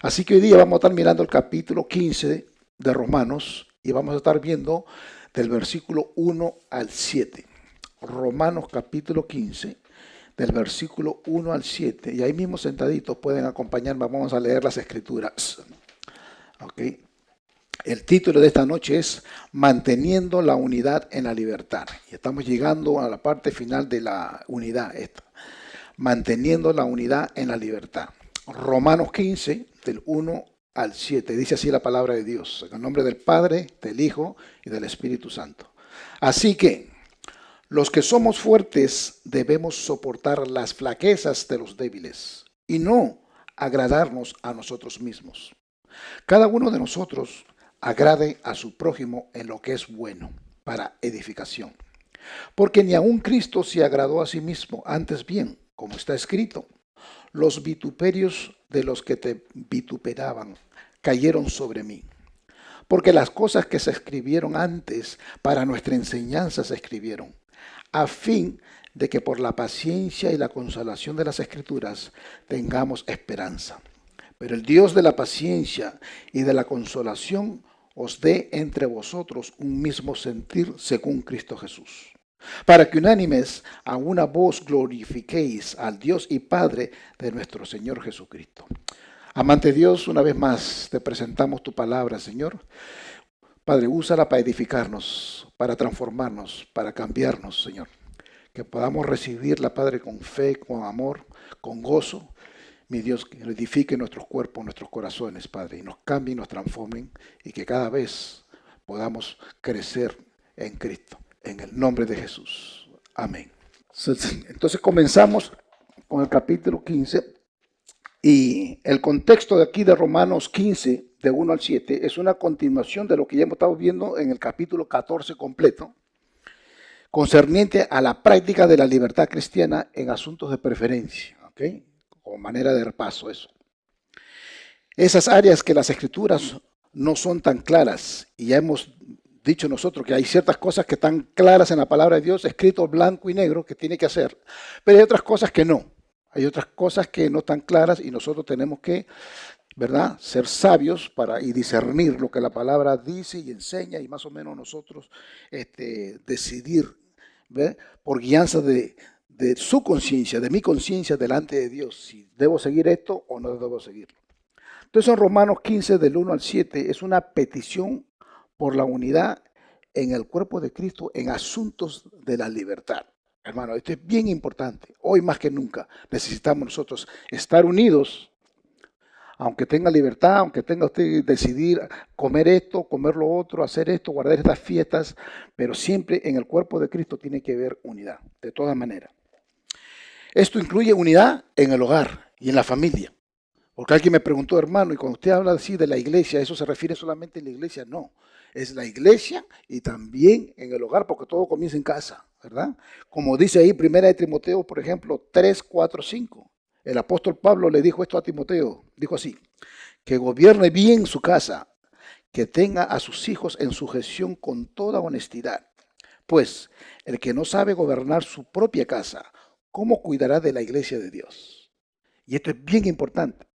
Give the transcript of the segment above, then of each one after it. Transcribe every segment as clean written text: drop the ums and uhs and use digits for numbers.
Así que hoy día vamos a estar mirando el capítulo 15 de Romanos y vamos a estar viendo del versículo 1 al 7. Romanos capítulo 15, del versículo 1 al 7. Y ahí mismo sentaditos pueden acompañarme, vamos a leer las escrituras. ¿Ok? El título de esta noche es Manteniendo la unidad en la libertad. Y estamos llegando a la parte final de la unidad esta. Manteniendo la unidad en la libertad. Romanos 15, del 1 al 7. Dice así la palabra de Dios. En el nombre del Padre, del Hijo y del Espíritu Santo. Así que los que somos fuertes debemos soportar las flaquezas de los débiles y no agradarnos a nosotros mismos. Cada uno de nosotros agrade a su prójimo en lo que es bueno, para edificación. Porque ni aun Cristo se agradó a sí mismo, antes bien, como está escrito, los vituperios de los que te vituperaban cayeron sobre mí. Porque las cosas que se escribieron antes para nuestra enseñanza se escribieron, a fin de que por la paciencia y la consolación de las Escrituras tengamos esperanza. Pero el Dios de la paciencia y de la consolación os dé entre vosotros un mismo sentir según Cristo Jesús, para que unánimes a una voz glorifiquéis al Dios y Padre de nuestro Señor Jesucristo. Amante Dios, una vez más te presentamos tu palabra, Señor. Padre, úsala para edificarnos, para transformarnos, para cambiarnos, Señor. Que podamos recibirla, Padre, con fe, con amor, con gozo. Mi Dios, que edifique nuestros cuerpos, nuestros corazones, Padre, y nos cambien, nos transformen, y que cada vez podamos crecer en Cristo, en el nombre de Jesús. Amén. Entonces comenzamos con el capítulo 15, y el contexto de aquí de Romanos 15, de 1 al 7, es una continuación de lo que ya hemos estado viendo en el capítulo 14 completo, concerniente a la práctica de la libertad cristiana en asuntos de preferencia, ¿ok? Como manera de repaso eso. Esas áreas que las escrituras no son tan claras, y ya hemos dicho nosotros que hay ciertas cosas que están claras en la palabra de Dios, escrito blanco y negro, que tiene que hacer, pero hay otras cosas que no. Hay otras cosas que no están claras y nosotros tenemos que, ¿verdad?, ser sabios y discernir lo que la palabra dice y enseña, y más o menos nosotros decidir, ¿ve?, por guianza de su conciencia, de mi conciencia delante de Dios, si debo seguir esto o no debo seguirlo. Entonces en Romanos 15 del 1 al 7 es una petición por la unidad en el cuerpo de Cristo en asuntos de la libertad. Hermano, esto es bien importante. Hoy más que nunca necesitamos nosotros estar unidos, aunque tenga libertad, aunque tenga usted decidir comer esto, comer lo otro, hacer esto, guardar estas fiestas, pero siempre en el cuerpo de Cristo tiene que haber unidad, de todas maneras. Esto incluye unidad en el hogar y en la familia. Porque alguien me preguntó, hermano, y cuando usted habla así de la iglesia, ¿eso se refiere solamente a la iglesia? No, es la iglesia y también en el hogar, porque todo comienza en casa, ¿verdad? Como dice ahí Primera de Timoteo, por ejemplo, 3, 4, 5. El apóstol Pablo le dijo esto a Timoteo, dijo así, que gobierne bien su casa, que tenga a sus hijos en sujeción con toda honestidad. Pues el que no sabe gobernar su propia casa, ¿cómo cuidará de la iglesia de Dios? Y esto es bien importante.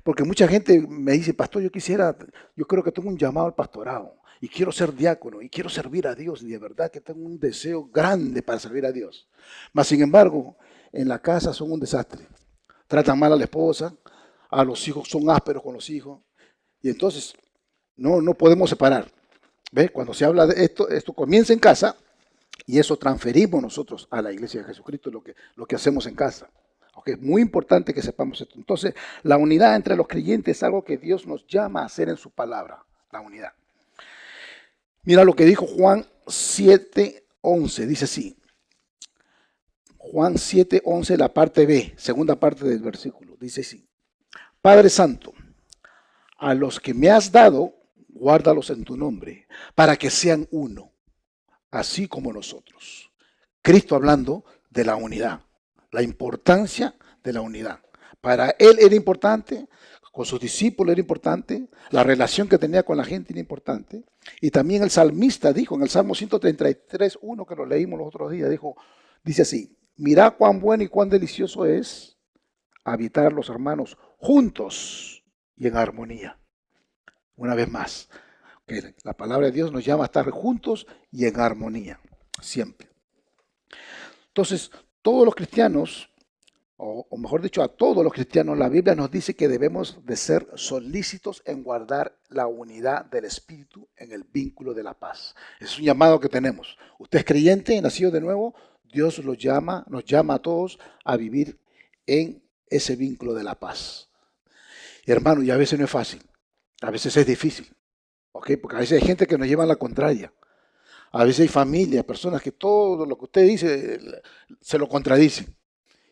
Porque mucha gente me dice, pastor, yo creo que tengo un llamado al pastorado y quiero ser diácono y quiero servir a Dios y de verdad que tengo un deseo grande para servir a Dios. Mas, sin embargo, en la casa son un desastre. Tratan mal a la esposa, a los hijos son ásperos con los hijos y entonces no podemos separar. ¿Ve? Cuando se habla de esto comienza en casa y eso transferimos nosotros a la iglesia de Jesucristo, lo que hacemos en casa. Okay, es muy importante que sepamos esto. Entonces, la unidad entre los creyentes es algo que Dios nos llama a hacer en su palabra, la unidad. Mira lo que dijo Juan 7:11, dice así. Juan 7:11, la parte B, segunda parte del versículo, dice así. Padre Santo, a los que me has dado, guárdalos en tu nombre, para que sean uno, así como nosotros. Cristo hablando de la unidad, la importancia de la unidad. Para él era importante, con sus discípulos era importante, la relación que tenía con la gente era importante. Y también el salmista dijo en el Salmo 133:1, que lo leímos los otros días, dice así, mirad cuán bueno y cuán delicioso es habitar los hermanos juntos y en armonía. Una vez más, que la palabra de Dios nos llama a estar juntos y en armonía, siempre. Entonces, todos los cristianos, o mejor dicho, a todos los cristianos, la Biblia nos dice que debemos de ser solícitos en guardar la unidad del Espíritu en el vínculo de la paz. Es un llamado que tenemos. Usted es creyente, nacido de nuevo, Dios nos llama a todos a vivir en ese vínculo de la paz. Y hermano, y a veces no es fácil, a veces es difícil, ¿ok? Porque a veces hay gente que nos lleva a la contraria. A veces hay familias, personas que todo lo que usted dice se lo contradicen.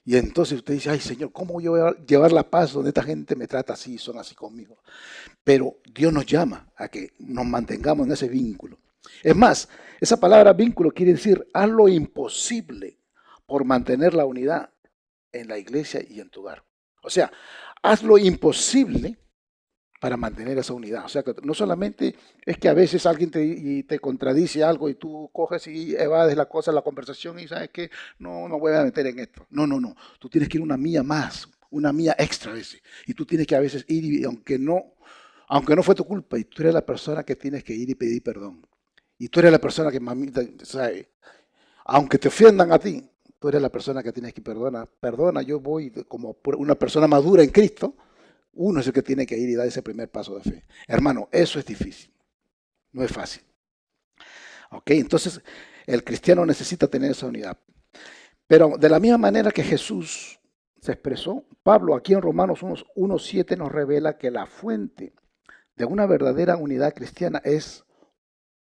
Y entonces usted dice, ay Señor, ¿cómo yo voy a llevar la paz donde esta gente me trata así, son así conmigo? Pero Dios nos llama a que nos mantengamos en ese vínculo. Es más, esa palabra vínculo quiere decir, haz lo imposible por mantener la unidad en la iglesia y en tu hogar. O sea, haz lo imposible para mantener esa unidad. O sea, que no solamente es que a veces alguien te contradice algo y tú coges y evades la cosa, la conversación y sabes que no me voy a meter en esto. No, no, no. Tú tienes que ir una milla más, una milla extra a veces. Y tú tienes que a veces ir y aunque no fue tu culpa, y tú eres la persona que tienes que ir y pedir perdón. Y tú eres la persona que, mamita, ¿sabes? Aunque te ofendan a ti, tú eres la persona que tienes que perdonar. Perdona, yo voy como una persona madura en Cristo. Uno es el que tiene que ir y dar ese primer paso de fe. Hermano, eso es difícil, no es fácil. ¿Ok? Entonces, el cristiano necesita tener esa unidad. Pero de la misma manera que Jesús se expresó, Pablo aquí en Romanos 1:7 nos revela que la fuente de una verdadera unidad cristiana es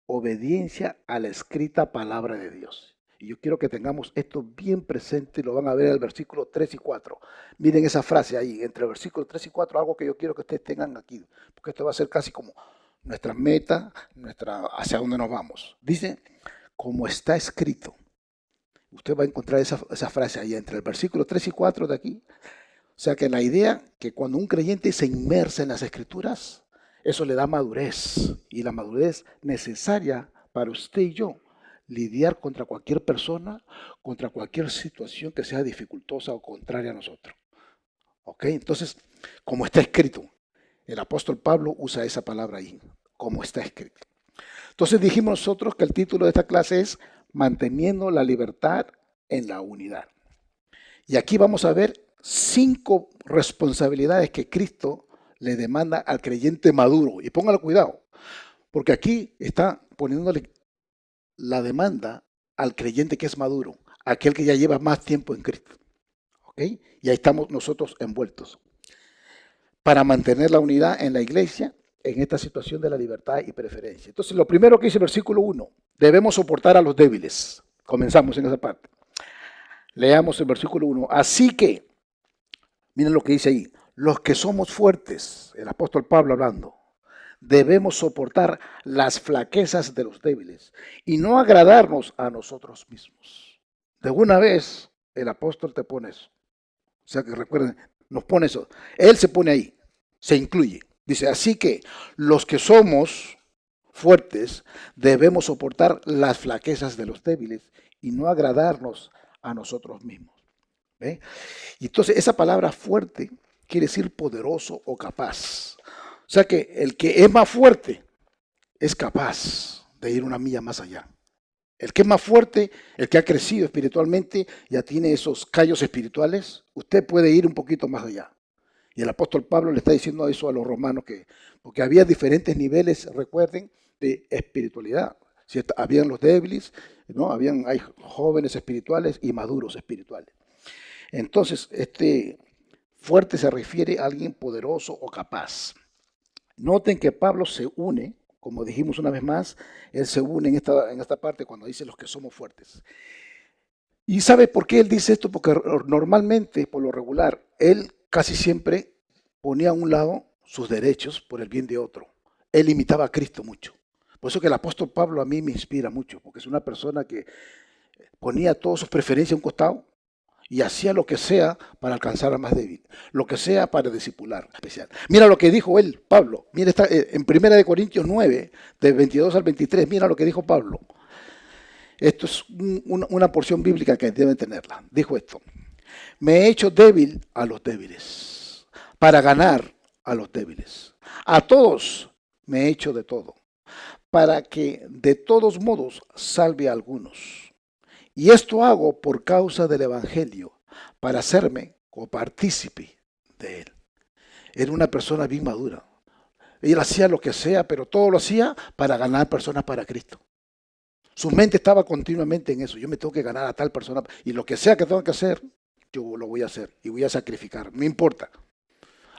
obediencia a la escrita palabra de Dios. Y yo quiero que tengamos esto bien presente, lo van a ver en el versículo 3 y 4. Miren esa frase ahí, entre el versículo 3 y 4, algo que yo quiero que ustedes tengan aquí, porque esto va a ser casi como nuestra meta, hacia dónde nos vamos. Dice, como está escrito. Usted va a encontrar esa frase ahí, entre el versículo 3 y 4 de aquí. O sea que la idea que cuando un creyente se inmersa en las escrituras, eso le da madurez, y la madurez necesaria para usted y yo lidiar contra cualquier persona, contra cualquier situación que sea dificultosa o contraria a nosotros. ¿Ok? Entonces, como está escrito, el apóstol Pablo usa esa palabra ahí, como está escrito. Entonces dijimos nosotros que el título de esta clase es Manteniendo la libertad en la unidad. Y aquí vamos a ver 5 responsabilidades que Cristo le demanda al creyente maduro. Y póngale cuidado, porque aquí está poniéndole la demanda al creyente que es maduro, aquel que ya lleva más tiempo en Cristo. ¿Ok? Y ahí estamos nosotros envueltos. Para mantener la unidad en la iglesia en esta situación de la libertad y preferencia. Entonces, lo primero que dice el versículo 1, debemos soportar a los débiles. Comenzamos en esa parte. Leamos el versículo 1. Así que, miren lo que dice ahí, los que somos fuertes, el apóstol Pablo hablando, debemos soportar las flaquezas de los débiles y no agradarnos a nosotros mismos. De una vez el apóstol te pone eso. O sea que recuerden, nos pone eso. Él se pone ahí, se incluye. Dice, así que los que somos fuertes debemos soportar las flaquezas de los débiles y no agradarnos a nosotros mismos. ¿Ve? Y entonces esa palabra fuerte quiere decir poderoso o capaz. O sea que el que es más fuerte es capaz de ir una milla más allá. El que es más fuerte, el que ha crecido espiritualmente, ya tiene esos callos espirituales, usted puede ir un poquito más allá. Y el apóstol Pablo le está diciendo eso a los romanos, porque había diferentes niveles, recuerden, de espiritualidad. Habían los débiles, ¿no? Hay jóvenes espirituales y maduros espirituales. Entonces, este fuerte se refiere a alguien poderoso o capaz. Noten que Pablo se une, como dijimos una vez más, él se une en esta parte cuando dice los que somos fuertes. ¿Y sabe por qué él dice esto? Porque normalmente, por lo regular, él casi siempre ponía a un lado sus derechos por el bien de otro. Él imitaba a Cristo mucho. Por eso que el apóstol Pablo a mí me inspira mucho, porque es una persona que ponía todas sus preferencias a un costado y hacía lo que sea para alcanzar al más débil, lo que sea para discipular especial. Mira lo que dijo él, Pablo. Mira, está en 1 Corintios 9, del 22 al 23. Mira lo que dijo Pablo. Esto es una porción bíblica que deben tenerla. Dijo esto: me he hecho débil a los débiles para ganar a los débiles. A todos me he hecho de todo, para que de todos modos salve a algunos. Y esto hago por causa del Evangelio, para hacerme copartícipe de él. Era una persona bien madura. Él hacía lo que sea, pero todo lo hacía para ganar personas para Cristo. Su mente estaba continuamente en eso. Yo me tengo que ganar a tal persona y lo que sea que tenga que hacer, yo lo voy a hacer y voy a sacrificar. No importa.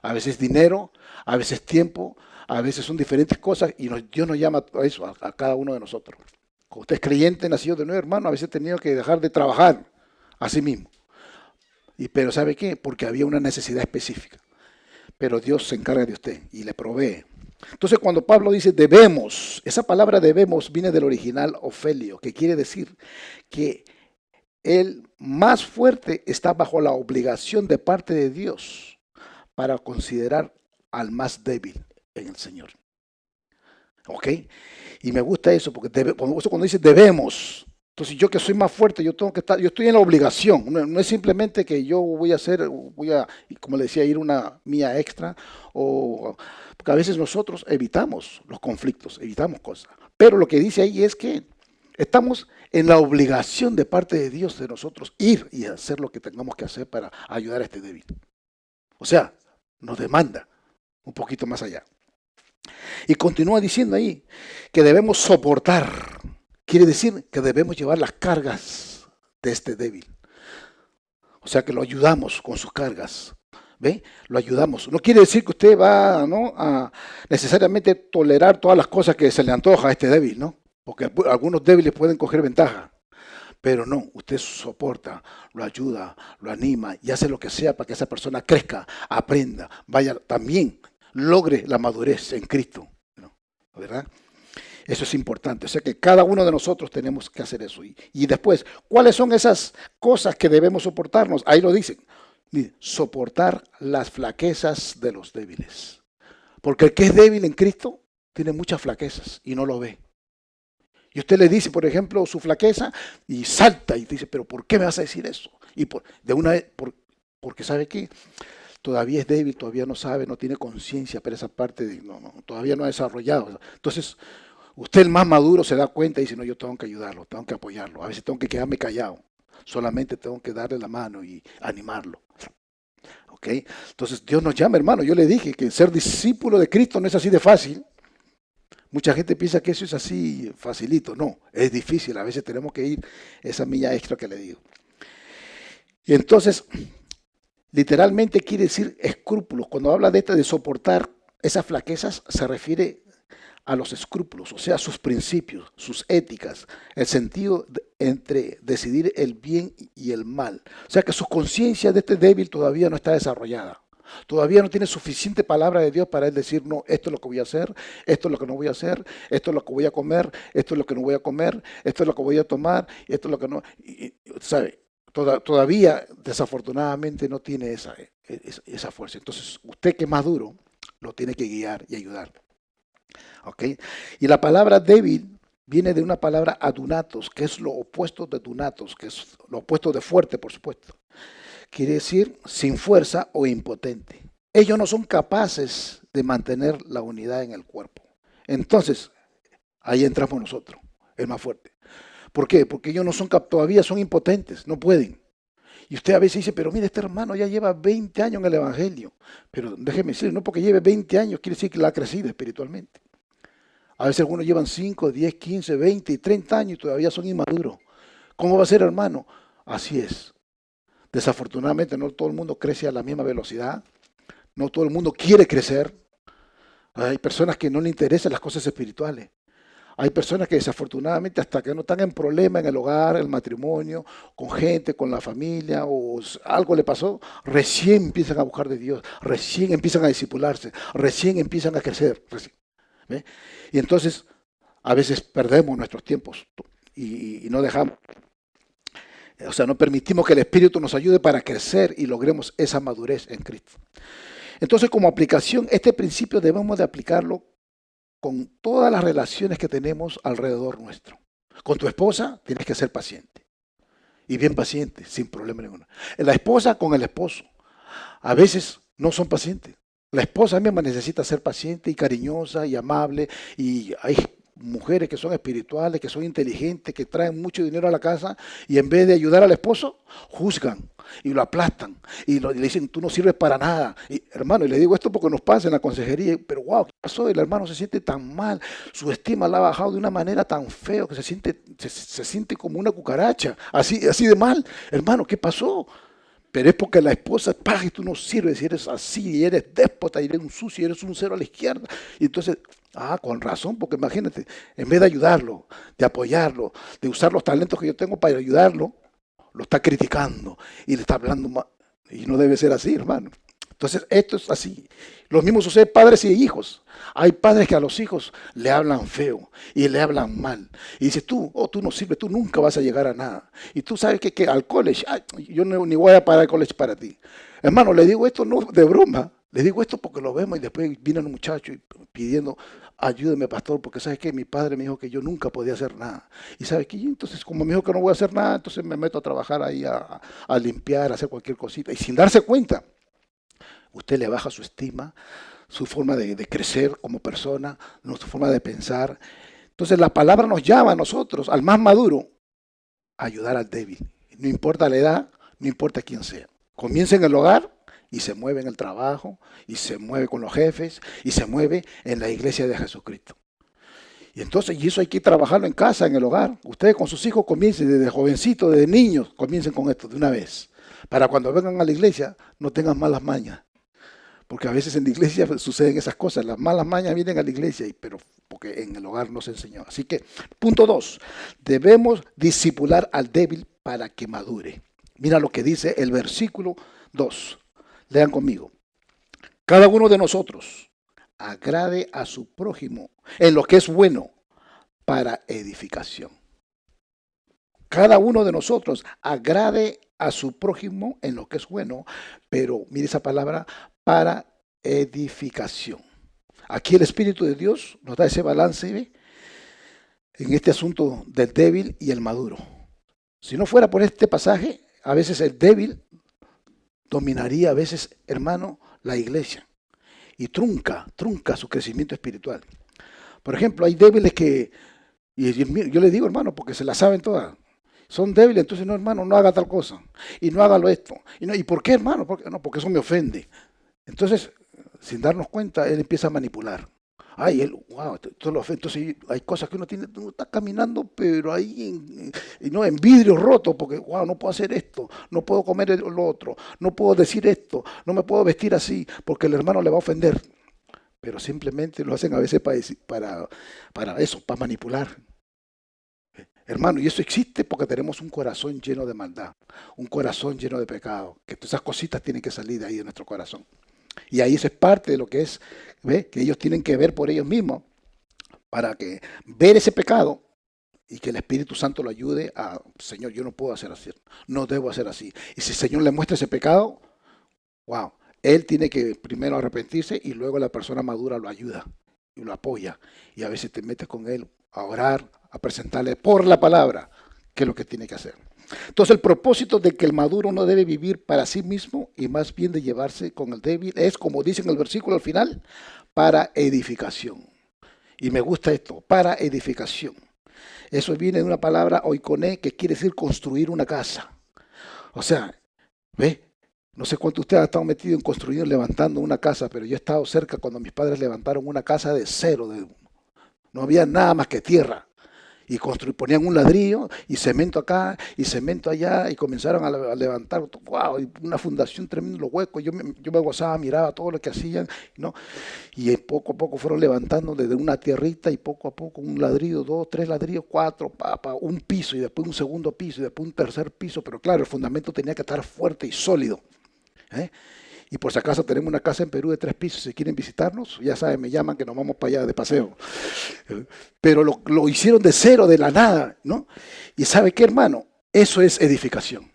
A veces dinero, a veces tiempo, a veces son diferentes cosas y Dios nos llama a eso, a cada uno de nosotros. Cuando usted es creyente, nacido de nuevo, hermano, a veces ha tenido que dejar de trabajar a sí mismo. Pero ¿sabe qué? Porque había una necesidad específica. Pero Dios se encarga de usted y le provee. Entonces cuando Pablo dice debemos, esa palabra debemos viene del original ofelio, que quiere decir que el más fuerte está bajo la obligación de parte de Dios para considerar al más débil en el Señor. ¿Ok? Y me gusta eso, porque cuando dice debemos, entonces yo que soy más fuerte, yo tengo que estar, yo estoy en la obligación, no es simplemente que yo voy a hacer, como le decía, ir una mía extra, porque a veces nosotros evitamos los conflictos, evitamos cosas. Pero lo que dice ahí es que estamos en la obligación de parte de Dios de nosotros ir y hacer lo que tengamos que hacer para ayudar a este débil. O sea, nos demanda un poquito más allá. Y continúa diciendo ahí que debemos soportar. Quiere decir que debemos llevar las cargas de este débil. O sea que lo ayudamos con sus cargas. ¿Ve? Lo ayudamos. No quiere decir que usted va, ¿no?, a necesariamente tolerar todas las cosas que se le antoja a este débil, ¿no? Porque algunos débiles pueden coger ventaja. Pero no, usted soporta, lo ayuda, lo anima y hace lo que sea para que esa persona crezca, aprenda, vaya también, logre la madurez en Cristo, ¿no? ¿Verdad? Eso es importante. O sea que cada uno de nosotros tenemos que hacer eso. Y después, ¿cuáles son esas cosas que debemos soportarnos? Ahí lo dicen. Soportar las flaquezas de los débiles. Porque el que es débil en Cristo tiene muchas flaquezas y no lo ve. Y usted le dice, por ejemplo, su flaqueza y salta y dice, pero ¿por qué me vas a decir eso? Y porque ¿sabe qué? Todavía es débil, todavía no sabe, no tiene conciencia, pero esa parte todavía no ha desarrollado. Entonces, usted el más maduro se da cuenta y dice, no, yo tengo que ayudarlo, tengo que apoyarlo. A veces tengo que quedarme callado, solamente tengo que darle la mano y animarlo. ¿Ok? Entonces, Dios nos llama, hermano. Yo le dije que ser discípulo de Cristo no es así de fácil. Mucha gente piensa que eso es así facilito. No, es difícil. A veces tenemos que ir esa milla extra que le digo. Y entonces, literalmente quiere decir escrúpulos. Cuando habla de soportar esas flaquezas, se refiere a los escrúpulos, o sea, sus principios, sus éticas, el sentido entre decidir el bien y el mal. O sea, que su conciencia de este débil todavía no está desarrollada. Todavía no tiene suficiente palabra de Dios para él decir, no, esto es lo que voy a hacer, esto es lo que no voy a hacer, esto es lo que voy a comer, esto es lo que no voy a comer, esto es lo que voy a tomar, esto es lo que no. ¿Sabe? Todavía, desafortunadamente, no tiene esa fuerza. Entonces, usted que es maduro, lo tiene que guiar y ayudar. ¿Ok? Y la palabra débil viene de una palabra adunatos, que es lo opuesto de dunatos, que es lo opuesto de fuerte, por supuesto. Quiere decir sin fuerza o impotente. Ellos no son capaces de mantener la unidad en el cuerpo. Entonces, ahí entramos nosotros, el más fuerte. ¿Por qué? Porque ellos no son todavía son impotentes, no pueden. Y usted a veces dice, pero mire, este hermano ya lleva 20 años en el Evangelio. Pero déjeme decir, no porque lleve 20 años quiere decir que la ha crecido espiritualmente. A veces algunos llevan 5, 10, 15, 20 y 30 años y todavía son inmaduros. ¿Cómo va a ser, hermano? Así es. Desafortunadamente no todo el mundo crece a la misma velocidad. No todo el mundo quiere crecer. Hay personas que no les interesan las cosas espirituales. Hay personas que desafortunadamente hasta que no están en problema en el hogar, el matrimonio, con gente, con la familia o algo le pasó, recién empiezan a buscar de Dios, recién empiezan a discipularse, recién empiezan a crecer. ¿Ve? Y entonces a veces perdemos nuestros tiempos y no dejamos, o sea, no permitimos que el Espíritu nos ayude para crecer y logremos esa madurez en Cristo. Entonces, como aplicación, este principio debemos de aplicarlo con todas las relaciones que tenemos alrededor nuestro. Con tu esposa tienes que ser paciente. Y bien paciente, sin problema ninguno. La esposa con el esposo. A veces no son pacientes. La esposa misma necesita ser paciente y cariñosa y amable, y hay mujeres que son espirituales, que son inteligentes, que traen mucho dinero a la casa y en vez de ayudar al esposo, juzgan y lo aplastan y le dicen, tú no sirves para nada. Y, hermano, y le digo esto porque nos pasa en la consejería, pero wow, ¿qué pasó? El hermano se siente tan mal, su estima la ha bajado de una manera tan feo que se siente como una cucaracha, así de mal. Hermano, ¿qué pasó? Pero es porque la esposa, paga y tú no sirves, y eres así, y eres déspota, y eres un sucio, y eres un cero a la izquierda. Y entonces, con razón, porque imagínate, en vez de ayudarlo, de apoyarlo, de usar los talentos que yo tengo para ayudarlo, lo está criticando y le está hablando mal. Y no debe ser así, hermano. Entonces, esto es así. Lo mismo sucede padres y hijos. Hay padres que a los hijos le hablan feo y le hablan mal. Y dices tú, tú no sirves, tú nunca vas a llegar a nada. Y tú sabes que al college, yo ni voy a pagar el college para ti. Hermano, le digo esto no de broma. Le digo esto porque lo vemos y después viene un muchacho pidiendo, ayúdeme pastor, porque sabes que mi padre me dijo que yo nunca podía hacer nada. Y sabes que entonces como me dijo que no voy a hacer nada, entonces me meto a trabajar ahí a limpiar, a hacer cualquier cosita. Y sin darse cuenta, usted le baja su estima, su forma de crecer como persona, su forma de pensar. Entonces la palabra nos llama a nosotros, al más maduro, a ayudar al débil. No importa la edad, no importa quién sea. Comienza en el hogar y se mueve en el trabajo, y se mueve con los jefes, y se mueve en la iglesia de Jesucristo. Y entonces, y eso hay que trabajarlo en casa, en el hogar. Ustedes con sus hijos comiencen desde jovencitos, desde niños, comiencen con esto de una vez. Para cuando vengan a la iglesia no tengan malas mañas. Porque a veces en la iglesia suceden esas cosas. Las malas mañas vienen a la iglesia, pero porque en el hogar no se enseñó. Así que, punto 2. Debemos discipular al débil para que madure. Mira lo que dice el versículo 2. Lean conmigo. Cada uno de nosotros agrade a su prójimo en lo que es bueno para edificación. Cada uno de nosotros agrade a su prójimo en lo que es bueno, pero mire esa palabra, para edificación. Aquí el Espíritu de Dios nos da ese balance, ¿ve?, en este asunto del débil y el maduro. Si no fuera por este pasaje, a veces el débil dominaría, a veces, hermano, la iglesia y trunca su crecimiento espiritual. Por ejemplo, hay débiles que, y yo les digo, hermano, porque se la saben todas, son débiles, entonces no, hermano, no haga tal cosa, y no hágalo esto. ¿Y por qué, hermano? Porque eso me ofende. Entonces, sin darnos cuenta, él empieza a manipular. Él, wow, esto lo ofende. Entonces hay cosas que uno está caminando, pero ahí en vidrio roto, porque, wow, no puedo hacer esto, no puedo comer lo otro, no puedo decir esto, no me puedo vestir así, porque el hermano le va a ofender. Pero simplemente lo hacen a veces para eso, para manipular. Hermano, y eso existe porque tenemos un corazón lleno de maldad, un corazón lleno de pecado, que todas esas cositas tienen que salir de ahí de nuestro corazón. Y ahí eso es parte de lo que es, ¿ve?, que ellos tienen que ver por ellos mismos para que ver ese pecado y que el Espíritu Santo lo ayude a, Señor, yo no puedo hacer así, no debo hacer así. Y si el Señor le muestra ese pecado, wow, él tiene que primero arrepentirse y luego la persona madura lo ayuda y lo apoya. Y a veces te metes con él a orar, a presentarle por la palabra qué es lo que tiene que hacer. Entonces el propósito de que el maduro no debe vivir para sí mismo y más bien de llevarse con el débil es, como dice en el versículo al final, para edificación. Y me gusta esto, para edificación. Eso viene de una palabra oikoné, que quiere decir construir una casa. O sea, ¿ve? No sé cuánto usted ha estado metido en construir, levantando una casa, pero yo he estado cerca cuando mis padres levantaron una casa de cero. No había nada más que tierra. Y ponían un ladrillo y cemento acá y cemento allá y comenzaron a levantar, wow, una fundación tremenda, los huecos. Yo me gozaba, miraba todo lo que hacían, ¿no? Y poco a poco fueron levantando desde una tierrita y poco a poco un ladrillo, 2, 3 ladrillos, 4, un piso y después un segundo piso y después un tercer piso. Pero claro, el fundamento tenía que estar fuerte y sólido, ¿eh? Y por si acaso tenemos una casa en Perú de 3 pisos, si quieren visitarnos, ya saben, me llaman que nos vamos para allá de paseo. Pero lo hicieron de cero, de la nada, ¿no? Y ¿sabe qué, hermano? Eso es edificación,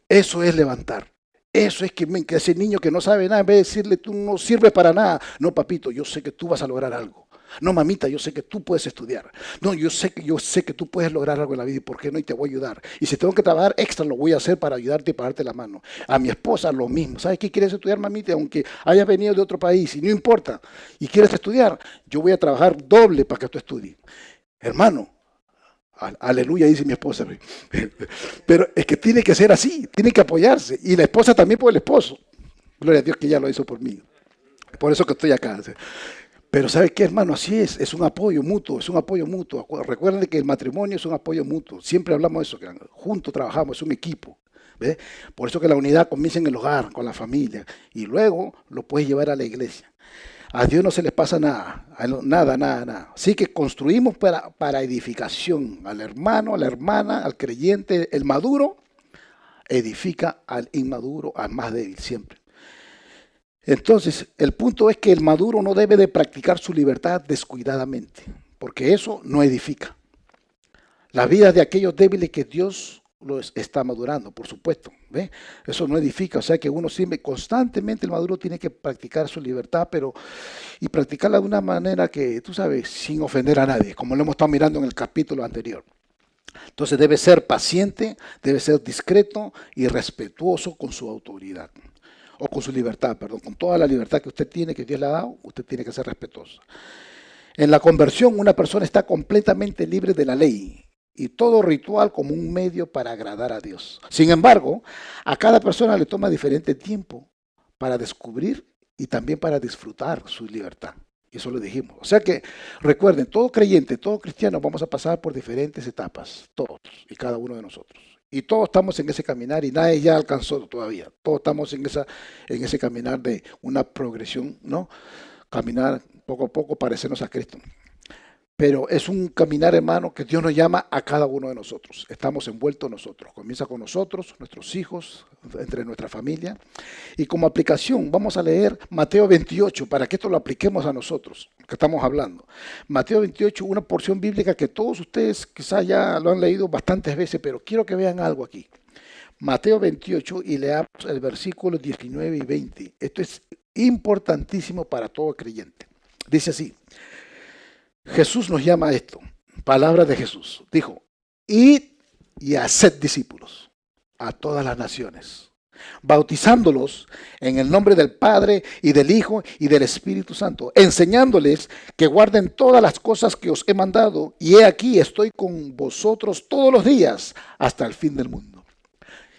eso es levantar. Eso es que ese niño que no sabe nada, en vez de decirle, tú no sirves para nada, no, papito, yo sé que tú vas a lograr algo. No, mamita, yo sé que tú puedes estudiar. No, yo sé que tú puedes lograr algo en la vida y por qué no, y te voy a ayudar. Y si tengo que trabajar extra, lo voy a hacer para ayudarte y para darte la mano. A mi esposa lo mismo. ¿Sabes qué quieres estudiar, mamita? Aunque hayas venido de otro país y no importa, y quieres estudiar, yo voy a trabajar doble para que tú estudies. Hermano, aleluya, dice mi esposa. Pero es que tiene que ser así, tiene que apoyarse. Y la esposa también por el esposo. Gloria a Dios que ya lo hizo por mí. Por eso que estoy acá. Pero ¿sabe qué, hermano? Así es un apoyo mutuo, es un apoyo mutuo. Recuerden que el matrimonio es un apoyo mutuo. Siempre hablamos de eso, que juntos trabajamos, es un equipo. ¿Ve? Por eso que la unidad comienza en el hogar, con la familia, y luego lo puedes llevar a la iglesia. A Dios no se les pasa nada, nada. Así que construimos para edificación. Al hermano, a la hermana, al creyente, el maduro, edifica al inmaduro, al más débil, siempre. Entonces, el punto es que el maduro no debe de practicar su libertad descuidadamente, porque eso no edifica. La vida de aquellos débiles que Dios los está madurando, por supuesto. ¿Ve? Eso no edifica, o sea que uno siempre, constantemente el maduro tiene que practicar su libertad, y practicarla de una manera que, tú sabes, sin ofender a nadie, como lo hemos estado mirando en el capítulo anterior. Entonces debe ser paciente, debe ser discreto y respetuoso con su autoridad. O con su libertad, perdón, con toda la libertad que usted tiene, que Dios le ha dado, usted tiene que ser respetuoso. En la conversión, una persona está completamente libre de la ley y todo ritual como un medio para agradar a Dios. Sin embargo, a cada persona le toma diferente tiempo para descubrir y también para disfrutar su libertad. Y eso lo dijimos. O sea que recuerden, todo creyente, todo cristiano, vamos a pasar por diferentes etapas, todos y cada uno de nosotros. Y todos estamos en ese caminar y nadie ya alcanzó todavía. Todos estamos en ese caminar de una progresión, ¿no? Caminar poco a poco, parecernos a Cristo. Pero es un caminar, hermano, que Dios nos llama a cada uno de nosotros. Estamos envueltos nosotros. Comienza con nosotros, nuestros hijos, entre nuestra familia. Y como aplicación, vamos a leer Mateo 28 para que esto lo apliquemos a nosotros, que estamos hablando. Mateo 28, una porción bíblica que todos ustedes quizás ya lo han leído bastantes veces, pero quiero que vean algo aquí. Mateo 28 y leamos el versículo 19 y 20. Esto es importantísimo para todo creyente. Dice así. Jesús nos llama a esto, palabra de Jesús. Dijo, id y haced discípulos a todas las naciones, bautizándolos en el nombre del Padre y del Hijo y del Espíritu Santo, enseñándoles que guarden todas las cosas que os he mandado, y he aquí estoy con vosotros todos los días hasta el fin del mundo.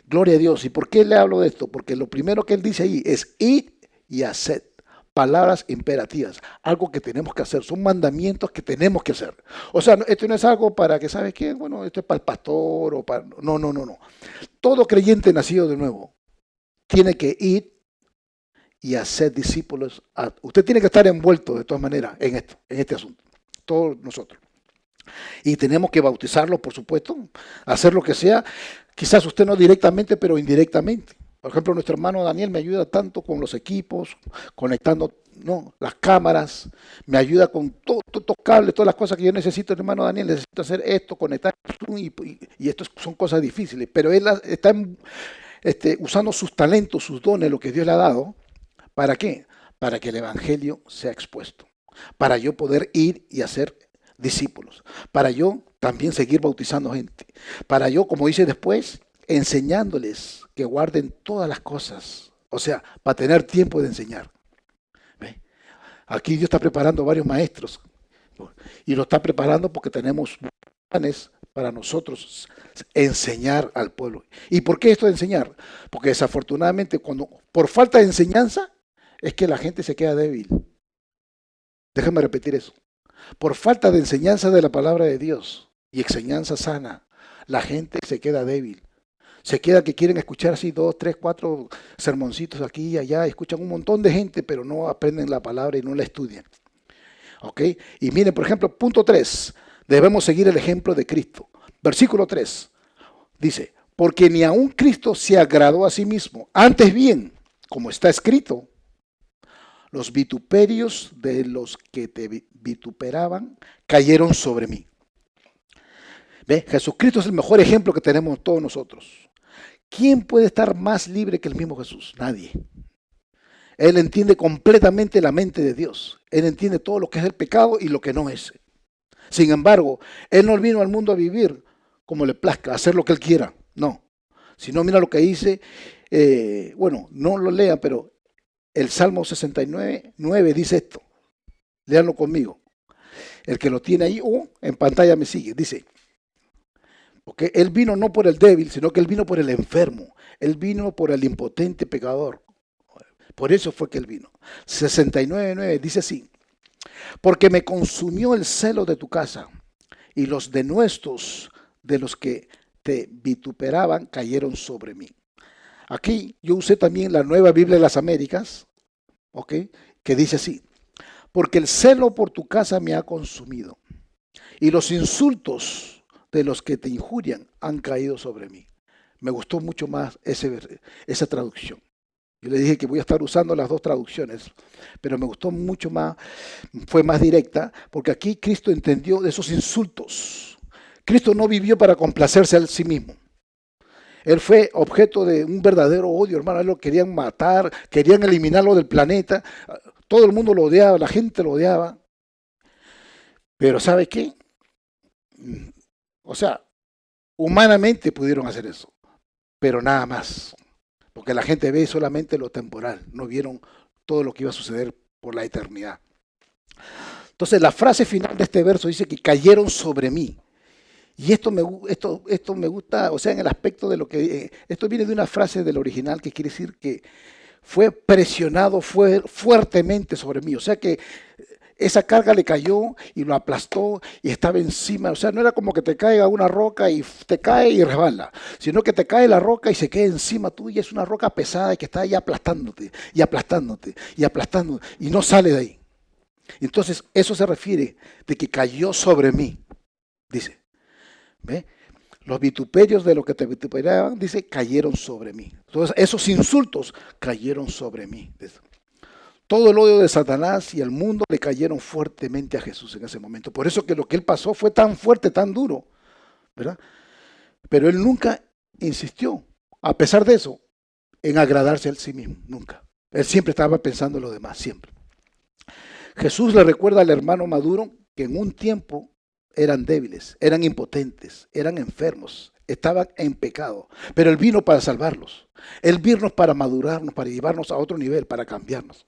Gloria a Dios. ¿Y por qué le hablo de esto? Porque lo primero que él dice ahí es id y haced. Palabras imperativas, algo que tenemos que hacer, son mandamientos que tenemos que hacer. O sea, esto no es algo para que, ¿sabes qué? Bueno, esto es para el pastor o para... No. Todo creyente nacido de nuevo tiene que ir y hacer discípulos. Usted tiene que estar envuelto de todas maneras en esto, en este asunto, todos nosotros. Y tenemos que bautizarlos, por supuesto, hacer lo que sea, quizás usted no directamente, pero indirectamente. Por ejemplo, nuestro hermano Daniel me ayuda tanto con los equipos, conectando las cámaras, me ayuda con todos los cables, todas las cosas que yo necesito, hermano Daniel, necesito hacer esto, conectar, y esto son cosas difíciles, pero él está usando sus talentos, sus dones, lo que Dios le ha dado, ¿para qué? Para que el evangelio sea expuesto, para yo poder ir y hacer discípulos, para yo también seguir bautizando gente, para yo, como dice después, enseñándoles que guarden todas las cosas, o sea, para tener tiempo de enseñar. ¿Ve? Aquí Dios está preparando varios maestros y lo está preparando porque tenemos planes para nosotros enseñar al pueblo. ¿Y por qué esto de enseñar? Porque desafortunadamente cuando por falta de enseñanza es que la gente se queda débil. Déjame repetir eso. Por falta de enseñanza de la palabra de Dios y enseñanza sana, la gente se queda débil. Se queda que quieren escuchar así 2, 3, 4 sermoncitos aquí y allá, escuchan un montón de gente, pero no aprenden la palabra y no la estudian. ¿Ok? Y miren, por ejemplo, punto 3, debemos seguir el ejemplo de Cristo. Versículo 3 dice, porque ni aun Cristo se agradó a sí mismo, antes bien, como está escrito, los vituperios de los que te vituperaban cayeron sobre mí. ¿Ve? Jesucristo es el mejor ejemplo que tenemos todos nosotros. ¿Quién puede estar más libre que el mismo Jesús? Nadie. Él entiende completamente la mente de Dios. Él entiende todo lo que es el pecado y lo que no es. Sin embargo, Él no vino al mundo a vivir como le plazca, a hacer lo que Él quiera. No. Si no, mira lo que dice, bueno, no lo lean, pero el Salmo 69:9 dice esto. Léanlo conmigo. El que lo tiene ahí o en pantalla me sigue. Dice, porque Él vino no por el débil, sino que Él vino por el enfermo. Él vino por el impotente pecador. Por eso fue que Él vino. 69:9 dice así. Porque me consumió el celo de tu casa y los denuestos de los que te vituperaban cayeron sobre mí. Aquí yo usé también la Nueva Biblia de las Américas, ¿ok? Que dice así, porque el celo por tu casa me ha consumido y los insultos de los que te injurian han caído sobre mí. Me gustó mucho más esa traducción. Yo le dije que voy a estar usando las dos traducciones, pero me gustó mucho más, fue más directa, porque aquí Cristo entendió de esos insultos. Cristo no vivió para complacerse a sí mismo. Él fue objeto de un verdadero odio, hermano. Él lo querían matar, querían eliminarlo del planeta. Todo el mundo lo odiaba, la gente lo odiaba. Pero ¿sabe qué? O sea, humanamente pudieron hacer eso, pero nada más. Porque la gente ve solamente lo temporal, no vieron todo lo que iba a suceder por la eternidad. Entonces la frase final de este verso dice que cayeron sobre mí. Y esto me gusta, o sea, en el aspecto de lo que... esto viene de una frase del original que quiere decir que fue presionado fuertemente sobre mí. O sea que esa carga le cayó y lo aplastó y estaba encima. O sea, no era como que te caiga una roca y te cae y resbala, sino que te cae la roca y se queda encima tuya. Es una roca pesada y que está ahí aplastándote y aplastándote y aplastándote y no sale de ahí. Entonces, eso se refiere de que cayó sobre mí, dice. ¿Ve? Los vituperios de los que te vituperaban, dice, cayeron sobre mí. Entonces, esos insultos cayeron sobre mí. Todo el odio de Satanás y el mundo le cayeron fuertemente a Jesús en ese momento. Por eso que lo que él pasó fue tan fuerte, tan duro, ¿verdad? Pero él nunca insistió, a pesar de eso, en agradarse a él sí mismo, nunca. Él siempre estaba pensando en lo demás, siempre. Jesús le recuerda al hermano Maduro que en un tiempo eran débiles, eran impotentes, eran enfermos, estaban en pecado, pero Él vino para salvarlos. Él vino para madurarnos, para llevarnos a otro nivel, para cambiarnos.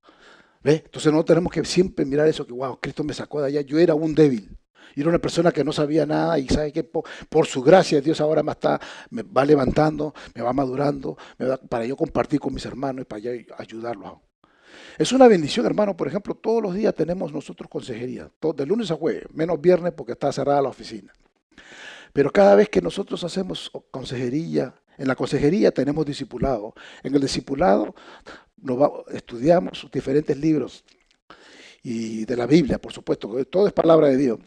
¿Ve? Entonces no tenemos que siempre mirar eso que, wow, Cristo me sacó de allá. Yo era un débil. Yo era una persona que no sabía nada y sabe que por su gracia Dios ahora me va levantando, me va madurando, para yo compartir con mis hermanos y para yo ayudarlos. Es una bendición, hermano. Por ejemplo, todos los días tenemos nosotros consejería, de lunes a jueves, menos viernes porque está cerrada la oficina. Pero cada vez que nosotros hacemos consejería, en la consejería tenemos discipulado. En el discipulado estudiamos diferentes libros y de la Biblia, por supuesto, que todo es palabra de Dios.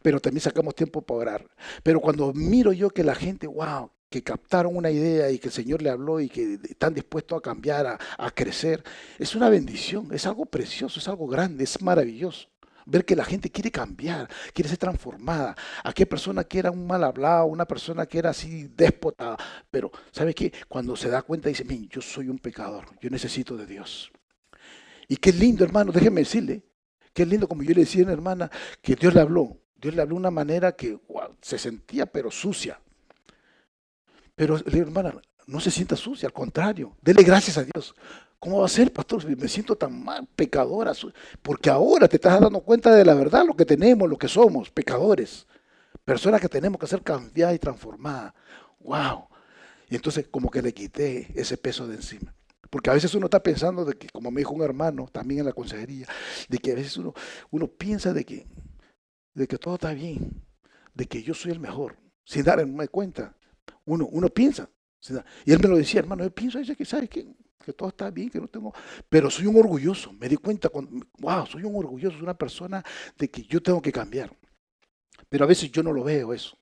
Pero también sacamos tiempo para orar. Pero cuando miro yo que la gente, wow, que captaron una idea y que el Señor le habló y que están dispuestos a cambiar, a crecer, es una bendición, es algo precioso, es algo grande, es maravilloso. Ver que la gente quiere cambiar, quiere ser transformada. Aquella persona que era un mal hablado, una persona que era así déspota, pero ¿sabe qué? Cuando se da cuenta dice, "Miren, yo soy un pecador, yo necesito de Dios". Y qué lindo, hermano, déjeme decirle, qué lindo como yo le decía a una hermana que Dios le habló. Dios le habló de una manera que wow, se sentía pero sucia. Pero le digo, hermana, no se sienta sucia, al contrario, dele gracias a Dios. ¿Cómo va a ser, pastor? Me siento tan mal, pecadora. Porque ahora te estás dando cuenta de la verdad, lo que tenemos, lo que somos, pecadores. Personas que tenemos que ser cambiadas y transformadas. ¡Wow! Y entonces como que le quité ese peso de encima. Porque a veces uno está pensando de que, como me dijo un hermano también en la consejería, de que a veces uno piensa de que todo está bien, de que yo soy el mejor, sin darme cuenta. Uno piensa. Y él me lo decía, hermano, yo pienso que, ¿sabes qué? Que todo está bien, que no tengo... Pero soy un orgulloso. Me di cuenta, wow, soy un orgulloso, soy una persona de que yo tengo que cambiar. Pero a veces yo no lo veo eso.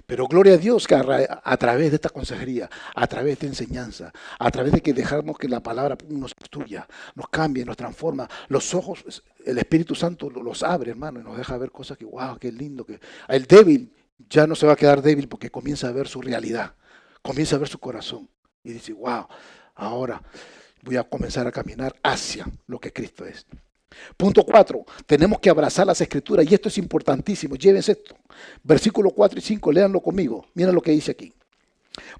Pero gloria a Dios que a través de esta consejería, a través de enseñanza, a través de que dejamos que la palabra nos estudia, nos cambie, nos transforma, los ojos, el Espíritu Santo los abre, hermano, y nos deja ver cosas que, wow, qué lindo. Que el débil ya no se va a quedar débil porque comienza a ver su realidad, comienza a ver su corazón y dice, wow, ahora voy a comenzar a caminar hacia lo que Cristo es. Punto 4, tenemos que abrazar las escrituras y esto es importantísimo, llévense esto. Versículo 4 y 5, léanlo conmigo, miren lo que dice aquí.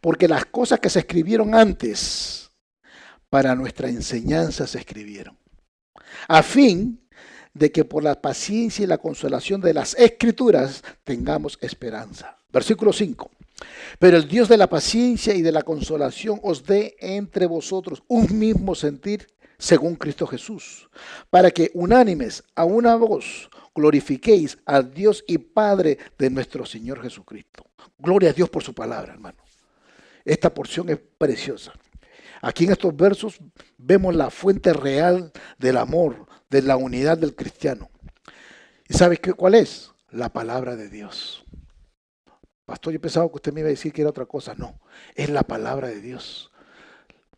Porque las cosas que se escribieron antes para nuestra enseñanza se escribieron, a fin de que por la paciencia y la consolación de las escrituras tengamos esperanza. Versículo 5. Pero el Dios de la paciencia y de la consolación os dé entre vosotros un mismo sentir según Cristo Jesús, para que unánimes a una voz glorifiquéis al Dios y Padre de nuestro Señor Jesucristo. Gloria a Dios por su palabra, hermano. Esta porción es preciosa. Aquí en estos versos vemos la fuente real del amor, de la unidad del cristiano. ¿Y sabes cuál es? La palabra de Dios. Pastor, yo pensaba que usted me iba a decir que era otra cosa. No, es la palabra de Dios.